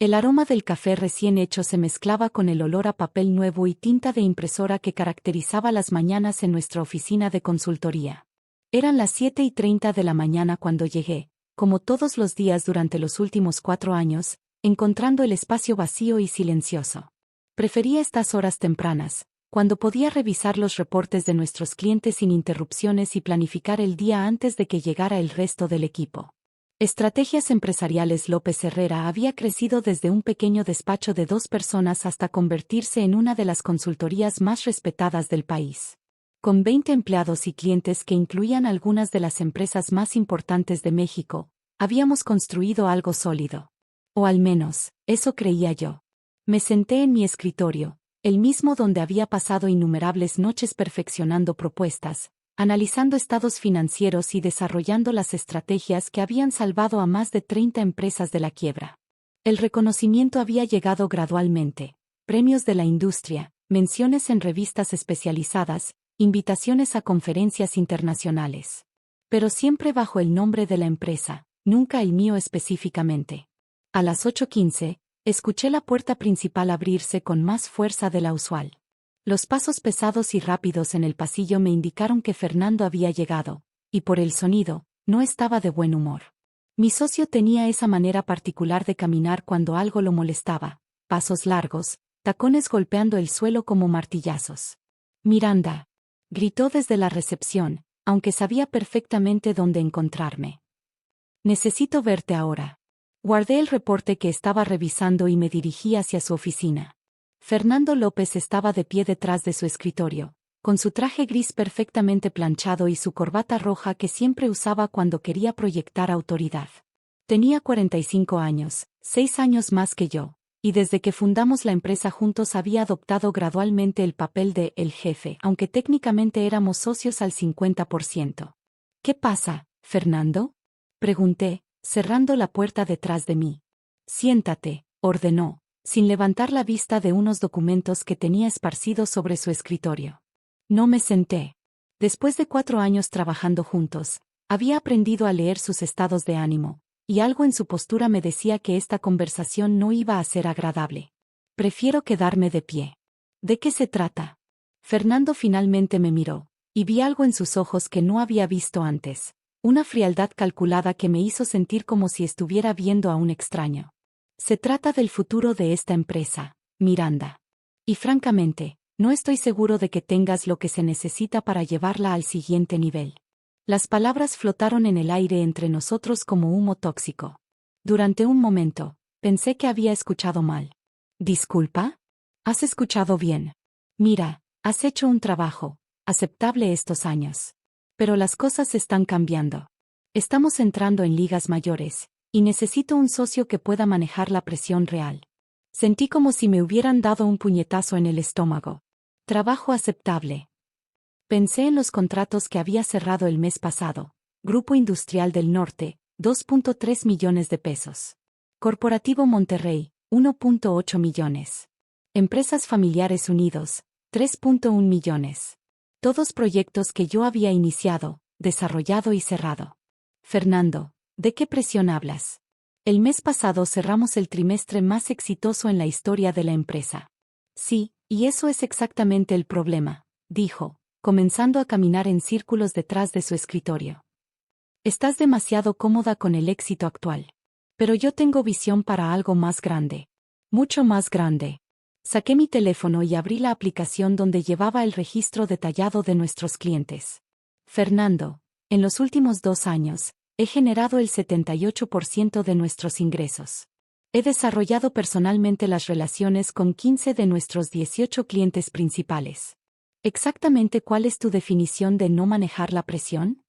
El aroma del café recién hecho se mezclaba con el olor a papel nuevo y tinta de impresora que caracterizaba las mañanas en nuestra oficina de consultoría. Eran las 7:30 de la mañana cuando llegué, como todos los días durante los últimos 4 años, encontrando el espacio vacío y silencioso. Prefería estas horas tempranas, cuando podía revisar los reportes de nuestros clientes sin interrupciones y planificar el día antes de que llegara el resto del equipo. Estrategias Empresariales López Herrera había crecido desde un pequeño despacho de 2 personas hasta convertirse en una de las consultorías más respetadas del país. Con 20 empleados y clientes que incluían algunas de las empresas más importantes de México, habíamos construido algo sólido. O al menos, eso creía yo. Me senté en mi escritorio, el mismo donde había pasado innumerables noches perfeccionando propuestas, analizando estados financieros y desarrollando las estrategias que habían salvado a más de 30 empresas de la quiebra. El reconocimiento había llegado gradualmente: premios de la industria, menciones en revistas especializadas, invitaciones a conferencias internacionales. Pero siempre bajo el nombre de la empresa, nunca el mío específicamente. A las 8:15, escuché la puerta principal abrirse con más fuerza de la usual. Los pasos pesados y rápidos en el pasillo me indicaron que Fernando había llegado, y por el sonido, no estaba de buen humor. Mi socio tenía esa manera particular de caminar cuando algo lo molestaba: pasos largos, tacones golpeando el suelo como martillazos. «Miranda», gritó desde la recepción, aunque sabía perfectamente dónde encontrarme. «Necesito verte ahora». Guardé el reporte que estaba revisando y me dirigí hacia su oficina. Fernando López estaba de pie detrás de su escritorio, con su traje gris perfectamente planchado y su corbata roja que siempre usaba cuando quería proyectar autoridad. Tenía 45 años, 6 años más que yo, y desde que fundamos la empresa juntos había adoptado gradualmente el papel de el jefe, aunque técnicamente éramos socios al 50%. «¿Qué pasa, Fernando?», pregunté, cerrando la puerta detrás de mí. «Siéntate», ordenó, sin levantar la vista de unos documentos que tenía esparcidos sobre su escritorio. No me senté. Después de 4 años trabajando juntos, había aprendido a leer sus estados de ánimo, y algo en su postura me decía que esta conversación no iba a ser agradable. «Prefiero quedarme de pie». «¿De qué se trata?». Fernando finalmente me miró, y vi algo en sus ojos que no había visto antes, una frialdad calculada que me hizo sentir como si estuviera viendo a un extraño. «Se trata del futuro de esta empresa, Miranda. Y francamente, no estoy seguro de que tengas lo que se necesita para llevarla al siguiente nivel». Las palabras flotaron en el aire entre nosotros como humo tóxico. Durante un momento, pensé que había escuchado mal. «¿Disculpa?». «Has escuchado bien. Mira, has hecho un trabajo aceptable estos años. Pero las cosas están cambiando. Estamos entrando en ligas mayores, y necesito un socio que pueda manejar la presión real». Sentí como si me hubieran dado un puñetazo en el estómago. «Trabajo aceptable». Pensé en los contratos que había cerrado el mes pasado. Grupo Industrial del Norte, 2.3 millones de pesos. Corporativo Monterrey, 1.8 millones. Empresas Familiares Unidos, 3.1 millones. Todos proyectos que yo había iniciado, desarrollado y cerrado. «Fernando, ¿de qué presión hablas?». «El mes pasado cerramos el trimestre más exitoso en la historia de la empresa». «Sí, y eso es exactamente el problema», dijo, comenzando a caminar en círculos detrás de su escritorio. «Estás demasiado cómoda con el éxito actual. Pero yo tengo visión para algo más grande. Mucho más grande». Saqué mi teléfono y abrí la aplicación donde llevaba el registro detallado de nuestros clientes. «Fernando, en los últimos 2 años, he generado el 78% de nuestros ingresos. He desarrollado personalmente las relaciones con 15 de nuestros 18 clientes principales. ¿Exactamente cuál es tu definición de no manejar la presión?».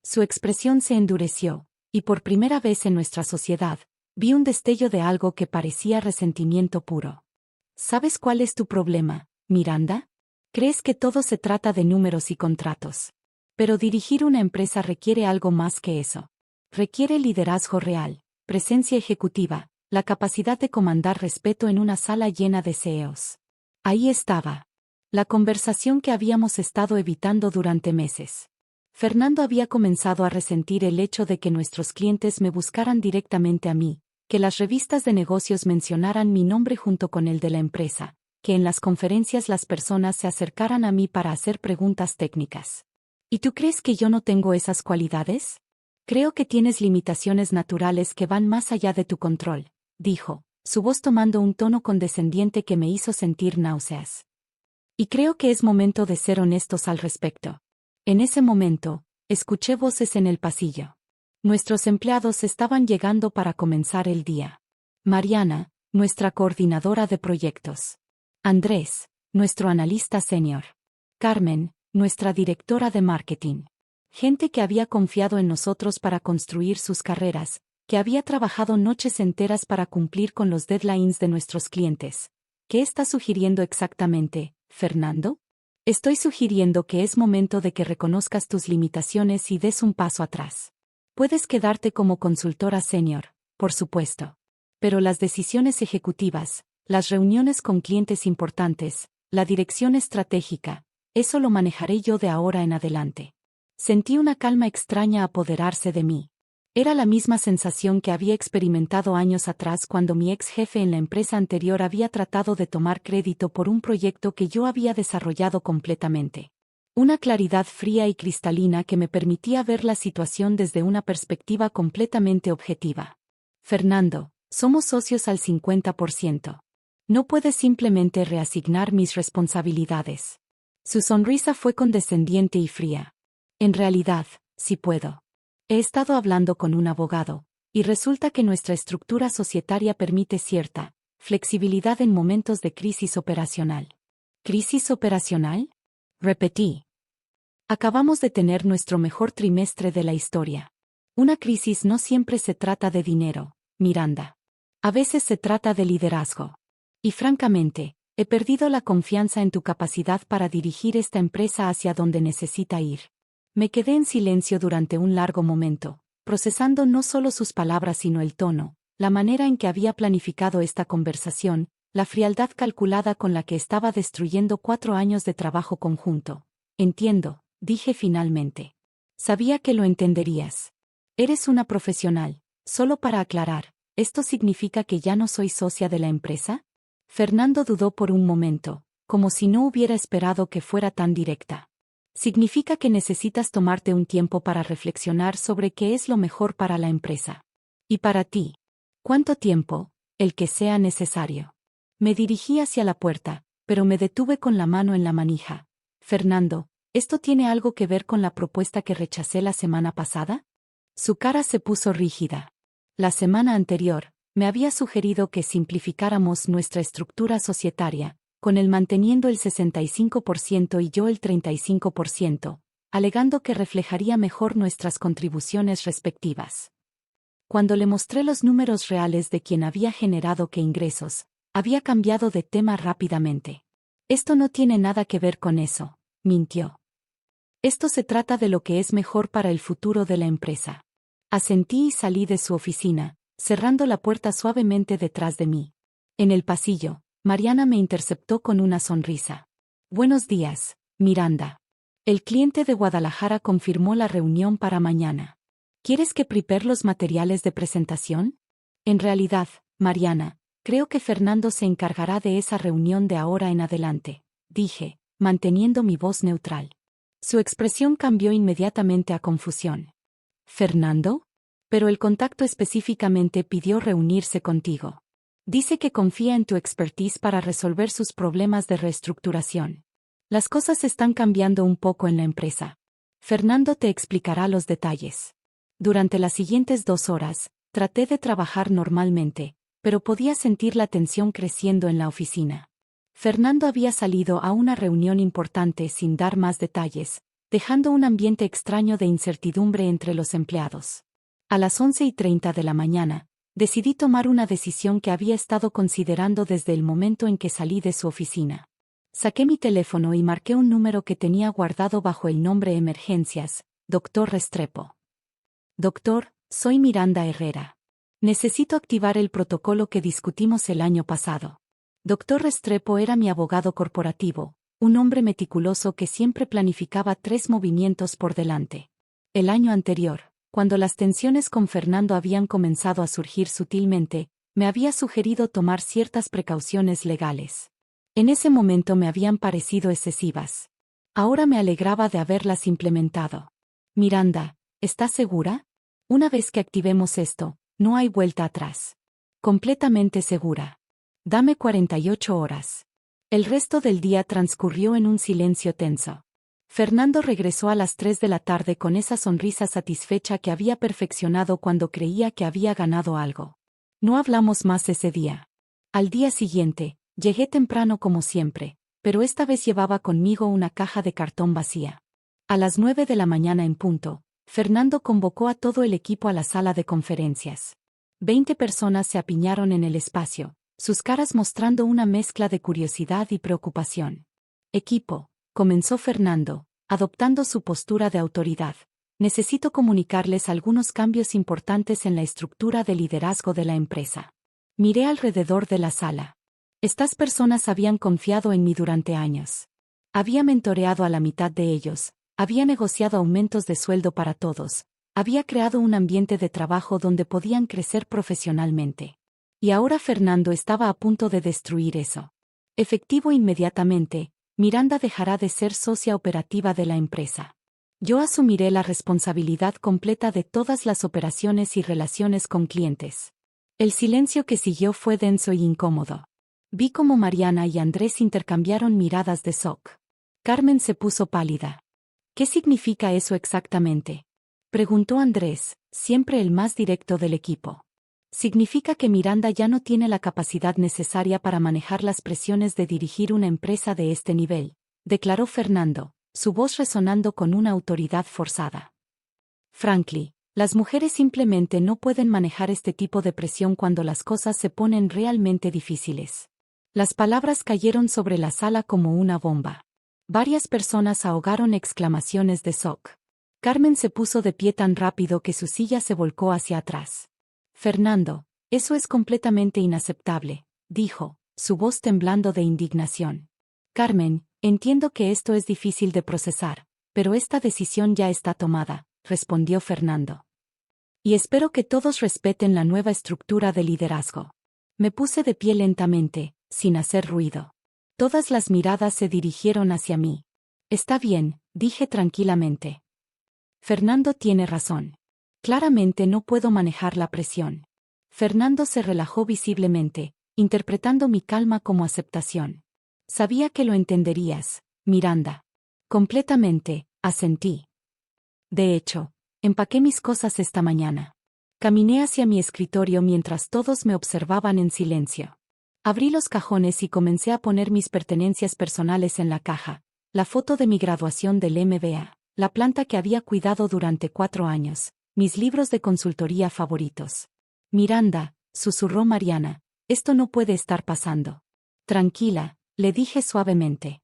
Su expresión se endureció, y por primera vez en nuestra sociedad, vi un destello de algo que parecía resentimiento puro. «¿Sabes cuál es tu problema, Miranda? Crees que todo se trata de números y contratos. Pero dirigir una empresa requiere algo más que eso. Requiere liderazgo real, presencia ejecutiva, la capacidad de comandar respeto en una sala llena de CEOs». Ahí estaba. La conversación que habíamos estado evitando durante meses. Fernando había comenzado a resentir el hecho de que nuestros clientes me buscaran directamente a mí, que las revistas de negocios mencionaran mi nombre junto con el de la empresa, que en las conferencias las personas se acercaran a mí para hacer preguntas técnicas. ¿Y tú crees que yo no tengo esas cualidades? Creo que tienes limitaciones naturales que van más allá de tu control, dijo, su voz tomando un tono condescendiente que me hizo sentir náuseas. Y creo que es momento de ser honestos al respecto. En ese momento, escuché voces en el pasillo. Nuestros empleados estaban llegando para comenzar el día. Mariana, nuestra coordinadora de proyectos. Andrés, nuestro analista senior. Carmen, nuestra directora de marketing. Gente que había confiado en nosotros para construir sus carreras, que había trabajado noches enteras para cumplir con los deadlines de nuestros clientes. ¿Qué estás sugiriendo exactamente, Fernando? Estoy sugiriendo que es momento de que reconozcas tus limitaciones y des un paso atrás. Puedes quedarte como consultora senior, por supuesto. Pero las decisiones ejecutivas, las reuniones con clientes importantes, la dirección estratégica, eso lo manejaré yo de ahora en adelante. Sentí una calma extraña apoderarse de mí. Era la misma sensación que había experimentado años atrás cuando mi ex jefe en la empresa anterior había tratado de tomar crédito por un proyecto que yo había desarrollado completamente. Una claridad fría y cristalina que me permitía ver la situación desde una perspectiva completamente objetiva. Fernando, somos socios al 50%. No puedes simplemente reasignar mis responsabilidades. Su sonrisa fue condescendiente y fría. En realidad, sí puedo. He estado hablando con un abogado, y resulta que nuestra estructura societaria permite cierta flexibilidad en momentos de crisis operacional. ¿Crisis operacional? Repetí. Acabamos de tener nuestro mejor trimestre de la historia. Una crisis no siempre se trata de dinero, Miranda. A veces se trata de liderazgo. Y francamente, he perdido la confianza en tu capacidad para dirigir esta empresa hacia donde necesita ir. Me quedé en silencio durante un largo momento, procesando no solo sus palabras sino el tono, la manera en que había planificado esta conversación, la frialdad calculada con la que estaba destruyendo 4 años de trabajo conjunto. Entiendo, dije finalmente. Sabía que lo entenderías. Eres una profesional. Solo para aclarar, ¿esto significa que ya no soy socia de la empresa? Fernando dudó por un momento, como si no hubiera esperado que fuera tan directa. Significa que necesitas tomarte un tiempo para reflexionar sobre qué es lo mejor para la empresa. Y para ti. ¿Cuánto tiempo? El que sea necesario. Me dirigí hacia la puerta, pero me detuve con la mano en la manija. Fernando, ¿esto tiene algo que ver con la propuesta que rechacé la semana pasada? Su cara se puso rígida. La semana anterior, me había sugerido que simplificáramos nuestra estructura societaria, con él manteniendo el 65% y yo el 35%, alegando que reflejaría mejor nuestras contribuciones respectivas. Cuando le mostré los números reales de quien había generado qué ingresos, había cambiado de tema rápidamente. Esto no tiene nada que ver con eso, mintió. Esto se trata de lo que es mejor para el futuro de la empresa. Asentí y salí de su oficina, cerrando la puerta suavemente detrás de mí. En el pasillo, Mariana me interceptó con una sonrisa. Buenos días, Miranda. El cliente de Guadalajara confirmó la reunión para mañana. ¿Quieres que prepare los materiales de presentación? En realidad, Mariana, creo que Fernando se encargará de esa reunión de ahora en adelante, dije, manteniendo mi voz neutral. Su expresión cambió inmediatamente a confusión. ¿Fernando? Pero el contacto específicamente pidió reunirse contigo. Dice que confía en tu expertise para resolver sus problemas de reestructuración. Las cosas están cambiando un poco en la empresa. Fernando te explicará los detalles. Durante las siguientes 2 horas, traté de trabajar normalmente, pero podía sentir la tensión creciendo en la oficina. Fernando había salido a una reunión importante sin dar más detalles, dejando un ambiente extraño de incertidumbre entre los empleados. A las 11:30 de la mañana, decidí tomar una decisión que había estado considerando desde el momento en que salí de su oficina. Saqué mi teléfono y marqué un número que tenía guardado bajo el nombre Emergencias, Dr. Restrepo. Doctor, soy Miranda Herrera. Necesito activar el protocolo que discutimos el año pasado. Dr. Restrepo era mi abogado corporativo, un hombre meticuloso que siempre planificaba 3 movimientos por delante. El año anterior, cuando las tensiones con Fernando habían comenzado a surgir sutilmente, me había sugerido tomar ciertas precauciones legales. En ese momento me habían parecido excesivas. Ahora me alegraba de haberlas implementado. Miranda, ¿estás segura? Una vez que activemos esto, no hay vuelta atrás. Completamente segura. Dame 48 horas. El resto del día transcurrió en un silencio tenso. Fernando regresó a las 3 de la tarde con esa sonrisa satisfecha que había perfeccionado cuando creía que había ganado algo. No hablamos más ese día. Al día siguiente, llegué temprano como siempre, pero esta vez llevaba conmigo una caja de cartón vacía. A las 9 de la mañana en punto, Fernando convocó a todo el equipo a la sala de conferencias. 20 personas se apiñaron en el espacio, sus caras mostrando una mezcla de curiosidad y preocupación. Equipo, comenzó Fernando, adoptando su postura de autoridad. Necesito comunicarles algunos cambios importantes en la estructura de liderazgo de la empresa. Miré alrededor de la sala. Estas personas habían confiado en mí durante años. Había mentoreado a la mitad de ellos, había negociado aumentos de sueldo para todos, había creado un ambiente de trabajo donde podían crecer profesionalmente. Y ahora Fernando estaba a punto de destruir eso. Efectivo inmediatamente, Miranda dejará de ser socia operativa de la empresa. Yo asumiré la responsabilidad completa de todas las operaciones y relaciones con clientes. El silencio que siguió fue denso y incómodo. Vi cómo Mariana y Andrés intercambiaron miradas de shock. Carmen se puso pálida. ¿Qué significa eso exactamente?, preguntó Andrés, siempre el más directo del equipo. Significa que Miranda ya no tiene la capacidad necesaria para manejar las presiones de dirigir una empresa de este nivel, declaró Fernando, su voz resonando con una autoridad forzada. Frankly, las mujeres simplemente no pueden manejar este tipo de presión cuando las cosas se ponen realmente difíciles. Las palabras cayeron sobre la sala como una bomba. Varias personas ahogaron exclamaciones de shock. Carmen se puso de pie tan rápido que su silla se volcó hacia atrás. Fernando, eso es completamente inaceptable, dijo, su voz temblando de indignación. Carmen, entiendo que esto es difícil de procesar, pero esta decisión ya está tomada, respondió Fernando. Y espero que todos respeten la nueva estructura de liderazgo. Me puse de pie lentamente, sin hacer ruido. Todas las miradas se dirigieron hacia mí. Está bien, dije tranquilamente. Fernando tiene razón. Claramente no puedo manejar la presión. Fernando se relajó visiblemente, interpretando mi calma como aceptación. Sabía que lo entenderías, Miranda. Completamente, asentí. De hecho, empaqué mis cosas esta mañana. Caminé hacia mi escritorio mientras todos me observaban en silencio. Abrí los cajones y comencé a poner mis pertenencias personales en la caja, la foto de mi graduación del MBA, la planta que había cuidado durante 4 años, mis libros de consultoría favoritos. Miranda, susurró Mariana, esto no puede estar pasando. Tranquila, le dije suavemente.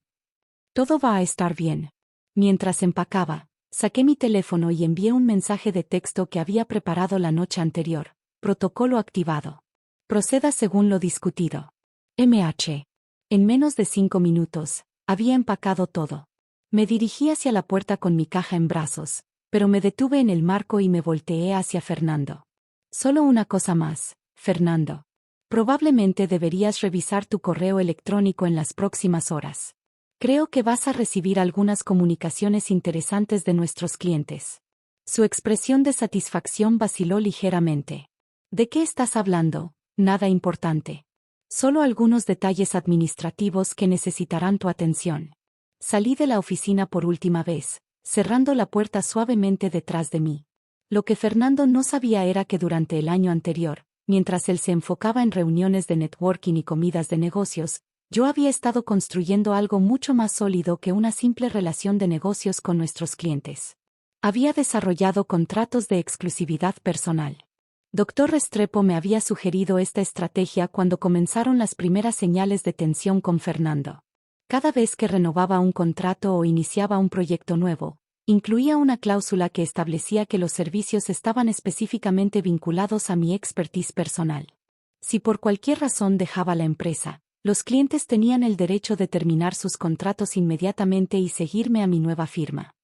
Todo va a estar bien. Mientras empacaba, saqué mi teléfono y envié un mensaje de texto que había preparado la noche anterior. Protocolo activado. Proceda según lo discutido. MH. En menos de 5 minutos, había empacado todo. Me dirigí hacia la puerta con mi caja en brazos, pero me detuve en el marco y me volteé hacia Fernando. Solo una cosa más, Fernando. Probablemente deberías revisar tu correo electrónico en las próximas horas. Creo que vas a recibir algunas comunicaciones interesantes de nuestros clientes. Su expresión de satisfacción vaciló ligeramente. ¿De qué estás hablando? Nada importante. Solo algunos detalles administrativos que necesitarán tu atención. Salí de la oficina por última vez, cerrando la puerta suavemente detrás de mí. Lo que Fernando no sabía era que durante el año anterior, mientras él se enfocaba en reuniones de networking y comidas de negocios, yo había estado construyendo algo mucho más sólido que una simple relación de negocios con nuestros clientes. Había desarrollado contratos de exclusividad personal. Dr. Restrepo me había sugerido esta estrategia cuando comenzaron las primeras señales de tensión con Fernando. Cada vez que renovaba un contrato o iniciaba un proyecto nuevo, incluía una cláusula que establecía que los servicios estaban específicamente vinculados a mi expertise personal. Si por cualquier razón dejaba la empresa, los clientes tenían el derecho de terminar sus contratos inmediatamente y seguirme a mi nueva firma.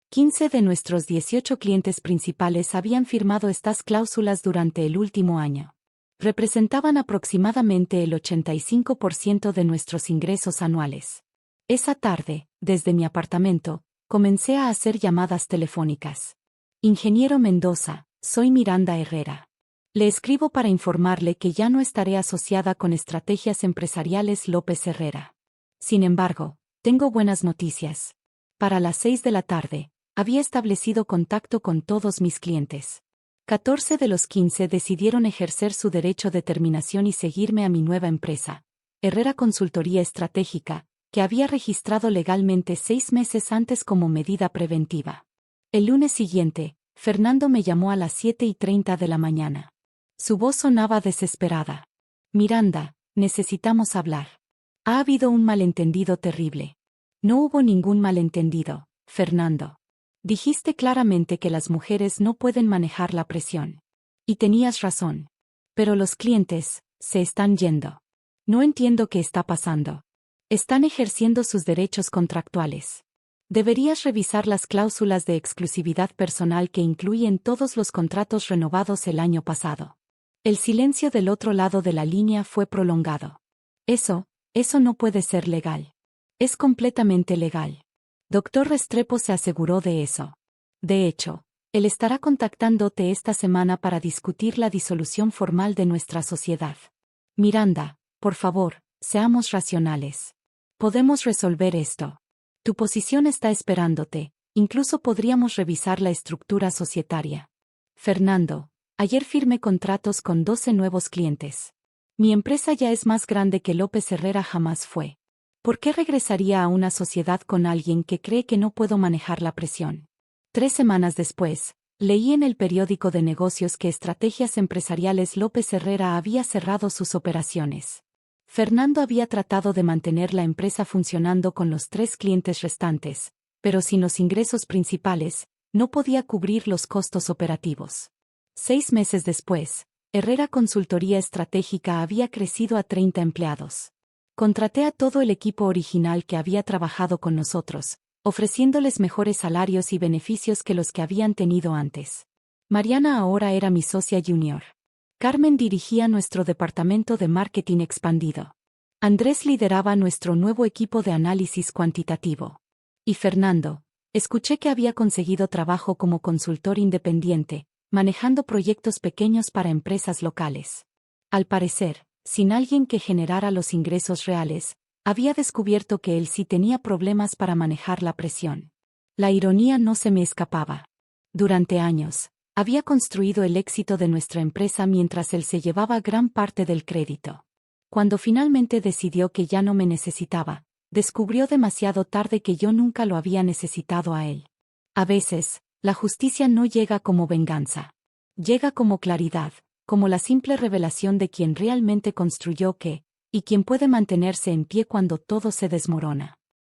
15 de nuestros 18 clientes principales habían firmado estas cláusulas durante el último año. Representaban aproximadamente el 85% de nuestros ingresos anuales. Esa tarde, desde mi apartamento, comencé a hacer llamadas telefónicas. Ingeniero Mendoza, soy Miranda Herrera. Le escribo para informarle que ya no estaré asociada con Estrategias Empresariales López Herrera. Sin embargo, tengo buenas noticias. Para las 6 de la tarde, había establecido contacto con todos mis clientes. 14 de los 15 decidieron ejercer su derecho de terminación y seguirme a mi nueva empresa, Herrera Consultoría Estratégica, que había registrado legalmente 6 meses antes como medida preventiva. El lunes siguiente, Fernando me llamó a las 7:30 de la mañana. Su voz sonaba desesperada. Miranda, necesitamos hablar. Ha habido un malentendido terrible. No hubo ningún malentendido, Fernando. Dijiste claramente que las mujeres no pueden manejar la presión. Y tenías razón. Pero los clientes, se están yendo. No entiendo qué está pasando. Están ejerciendo sus derechos contractuales. Deberías revisar las cláusulas de exclusividad personal que incluyen todos los contratos renovados el año pasado. El silencio del otro lado de la línea fue prolongado. Eso no puede ser legal. Es completamente legal. Dr. Restrepo se aseguró de eso. De hecho, él estará contactándote esta semana para discutir la disolución formal de nuestra sociedad. Miranda, por favor, seamos racionales. Podemos resolver esto. Tu posición está esperándote, incluso podríamos revisar la estructura societaria. Fernando, ayer firmé contratos con 12 nuevos clientes. Mi empresa ya es más grande que López Herrera jamás fue. ¿Por qué regresaría a una sociedad con alguien que cree que no puedo manejar la presión? 3 semanas después, leí en el periódico de negocios que Estrategias Empresariales López Herrera había cerrado sus operaciones. Fernando había tratado de mantener la empresa funcionando con los 3 clientes restantes, pero sin los ingresos principales, no podía cubrir los costos operativos. 6 meses después, Herrera Consultoría Estratégica había crecido a 30 empleados. Contraté a todo el equipo original que había trabajado con nosotros, ofreciéndoles mejores salarios y beneficios que los que habían tenido antes. Mariana ahora era mi socia junior. Carmen dirigía nuestro departamento de marketing expandido. Andrés lideraba nuestro nuevo equipo de análisis cuantitativo. Y Fernando, escuché que había conseguido trabajo como consultor independiente, manejando proyectos pequeños para empresas locales. Al parecer, sin alguien que generara los ingresos reales, había descubierto que él sí tenía problemas para manejar la presión. La ironía no se me escapaba. Durante años, había construido el éxito de nuestra empresa mientras él se llevaba gran parte del crédito. Cuando finalmente decidió que ya no me necesitaba, descubrió demasiado tarde que yo nunca lo había necesitado a él. A veces, la justicia no llega como venganza. Llega como claridad, como la simple revelación de quien realmente construyó qué, y quien puede mantenerse en pie cuando todo se desmorona.